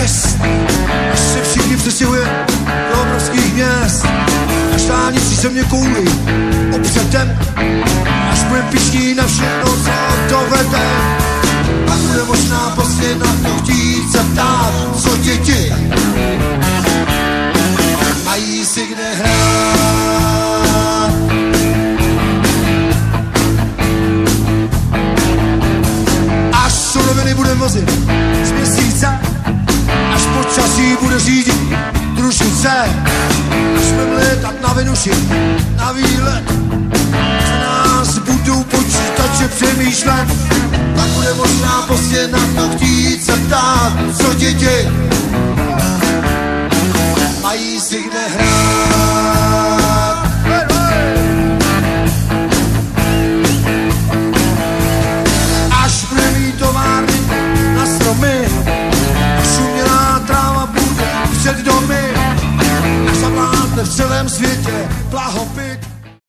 6, až se všichni přestěhuje do obrovských měst, až dálnicí se mě koulí obřetem, až budem pišní na všechno, co dovede. Pak bude možná prostě na to chtít se ptát, co děti mají si kde hrát. Až suroviny budem vozit z měsíce, až počasí bude řídit družice, až budeme letat na Venuši, na výlet, za nás budou počítače přemýšlet. Pak bude možná prostě na to chtít se ptát, co děti mají si kde hrát. Až bude mít továrny na stromy, až umělá tráva bude před domy, až zavládne v celém světě blahobyt.